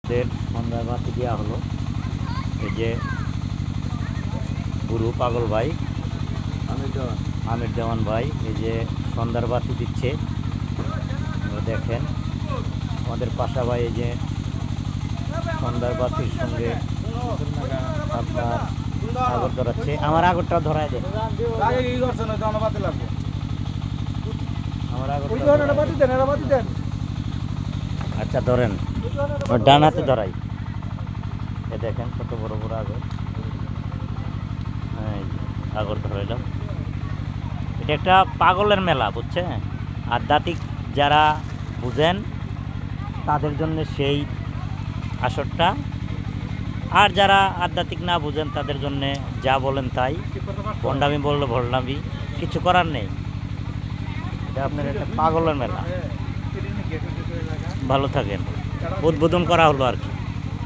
সন্ধ্যায় বাতি দেওয়া হলো। এই যে গুরু পাগল ভাই আমির দেওয়ান ভাই এই যে সন্ধ্যার বাতি দিচ্ছে, দেখেন। আমাদের পাশা ভাই এই যে সন্ধ্যার বাতির সঙ্গে আপনার আগর ধরাচ্ছে। আমার আগরটা ধরায় দেন, আমার আগরটা। আচ্ছা ধরেন, ডান হাতে ধরাই। এ দেখেন কত বড় বড় আগর। হ্যাঁ, আগর ধরাইলাম। এটা একটা পাগলের মেলা, বুঝছেন? আধ্যাত্মিক যারা বুঝেন তাদের জন্য সেই আসরটা, আর যারা আধ্যাত্মিক না বুঝেন তাদের জন্য যা বলেন তাই, ভণ্ডামি বললে ভণ্ডামি, কিছু করার নেই। এটা আপনার একটা পাগলের মেলা। ভালো থাকেন। উদ্বোধন করা হলো আর কি।